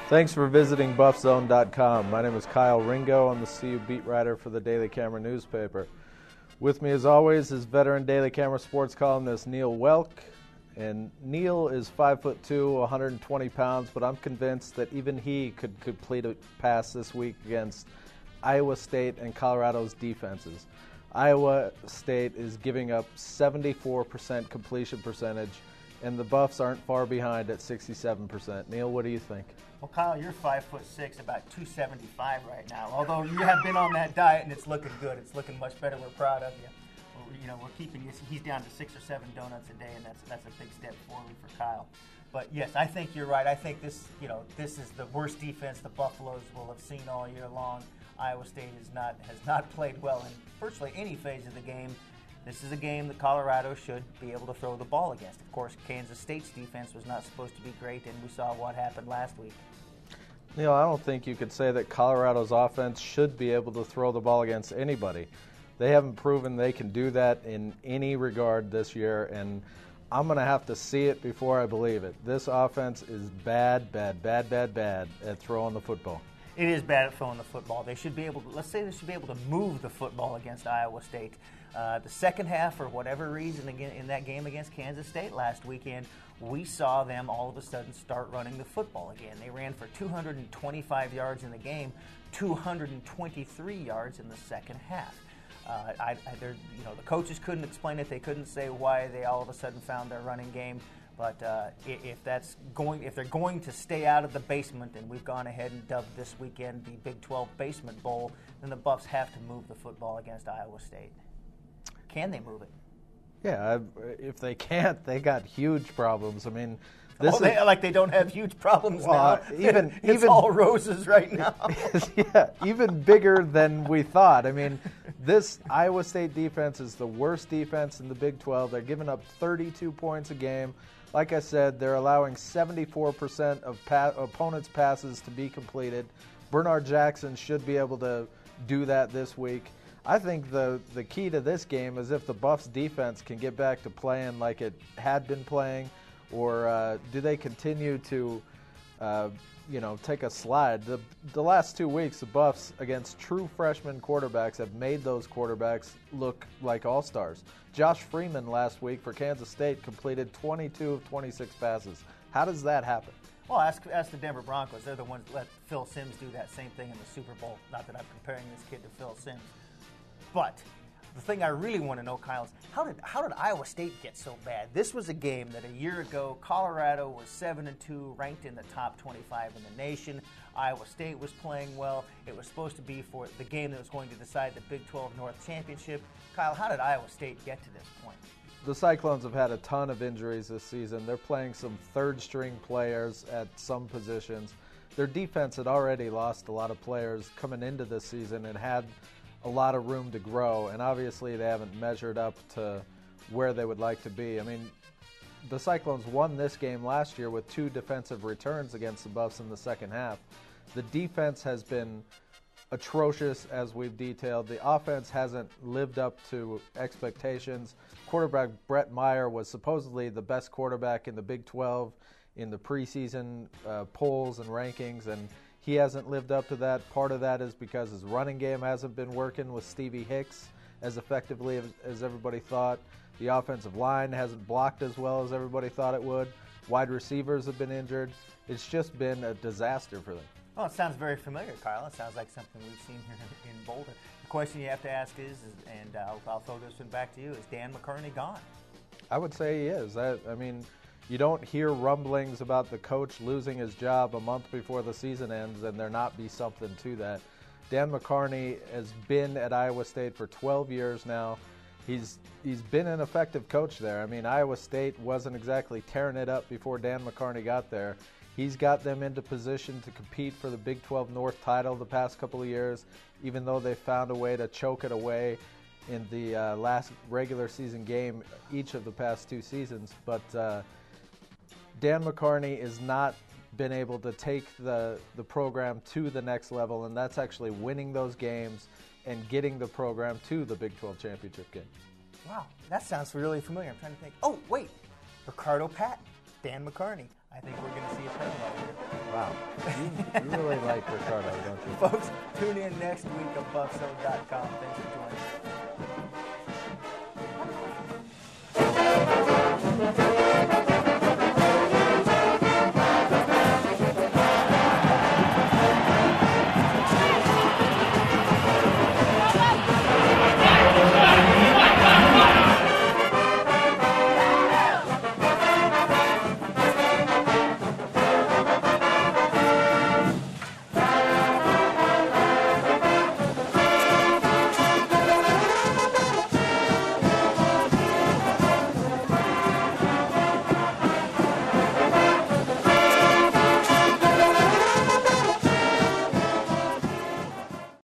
Thanks for visiting Buffzone.com. My name is Kyle Ringo. I'm the CU beat writer for the Daily Camera newspaper. With me, as always, is veteran Daily Camera sports columnist Neil Welk. And Neil is 5'2", 120 pounds, but I'm convinced that even he could complete a pass this week against Iowa State and Colorado's defenses. Iowa State is giving up 74% completion percentage, and the Buffs aren't far behind at 67%. Neil, what do you think? Well, Kyle, you're 5'6", about 275 right now. Although you have been on that diet and it's looking good. It's looking much better. We're proud of you. We're keeping you. He's down to 6 or 7 donuts a day, and that's a big step forward for Kyle. But yes, I think you're right. I think this is the worst defense the Buffaloes will have seen all year long. Iowa State has not played well in virtually any phase of the game. This is a game that Colorado should be able to throw the ball against. Of course, Kansas State's defense was not supposed to be great, and we saw what happened last week. Neil, I don't think you could say that Colorado's offense should be able to throw the ball against anybody. They haven't proven they can do that in any regard this year, and I'm going to have to see it before I believe it. This offense is bad at throwing the football. It is bad at throwing the football. They should be able to, let's say they should be able to move the football against Iowa State. The second half, for whatever reason, again in that game against Kansas State last weekend, we saw them all of a sudden start running the football again. They ran for 225 yards in the game, 223 yards in the second half. The coaches couldn't explain it. They couldn't say why they all of a sudden found their running game. But if they're going to stay out of the basement, and we've gone ahead and dubbed this weekend the Big 12 Basement Bowl, then the Buffs have to move the football against Iowa State. Can they move it? Yeah, if they can't, they got huge problems. I mean, they don't have huge problems now. It's all roses right now. Yeah, even bigger than we thought. I mean, this Iowa State defense is the worst defense in the Big 12. They're giving up 32 points a game. Like I said, they're allowing 74% of opponents' passes to be completed. Bernard Jackson should be able to do that this week. I think the key to this game is if the Buffs defense can get back to playing like it had been playing, or do they continue to take a slide? The last 2 weeks, the Buffs against true freshman quarterbacks have made those quarterbacks look like all-stars. Josh Freeman last week for Kansas State completed 22 of 26 passes. How does that happen? Well, ask the Denver Broncos. They're the ones that let Phil Simms do that same thing in the Super Bowl. Not that I'm comparing this kid to Phil Simms. But the thing I really want to know, Kyle, is how did Iowa State get so bad? This was a game that a year ago, Colorado was 7-2, ranked in the top 25 in the nation. Iowa State was playing well. It was supposed to be for the game that was going to decide the Big 12 North Championship. Kyle, how did Iowa State get to this point? The Cyclones have had a ton of injuries this season. They're playing some third-string players at some positions. Their defense had already lost a lot of players coming into this season and had a lot of room to grow, and obviously they haven't measured up to where they would like to be. I mean, the Cyclones won this game last year with 2 defensive returns against the Buffs in the second half. The defense has been atrocious, as we've detailed. The offense hasn't lived up to expectations. Quarterback Brett Meyer was supposedly the best quarterback in the Big 12 in the preseason polls and rankings, and he hasn't lived up to that. Part of that is because his running game hasn't been working with Stevie Hicks as effectively as everybody thought. The offensive line hasn't blocked as well as everybody thought it would. Wide receivers have been injured. It's just been a disaster for them. Well, it sounds very familiar, Kyle. It sounds like something we've seen here in Boulder. The question you have to ask is, and I'll throw this one back to you, is Dan McCarney gone? I would say he is. I mean, you don't hear rumblings about the coach losing his job a month before the season ends and there not be something to that. Dan McCarney has been at Iowa State for 12 years now. He's been an effective coach there. I mean, Iowa State wasn't exactly tearing it up before Dan McCarney got there. He's got them into position to compete for the Big 12 North title the past couple of years, even though they found a way to choke it away in the last regular season game each of the past 2 seasons. But Dan McCarney has not been able to take the program to the next level, and that's actually winning those games and getting the program to the Big 12 championship game. Wow, that sounds really familiar. I'm trying to think. Oh, wait, Ricardo Patton. Dan McCarney. I think we're going to see a parallel here. Wow. You really like Ricardo, don't you? Folks, tune in next week on Buffzone.com. Thanks for joining us.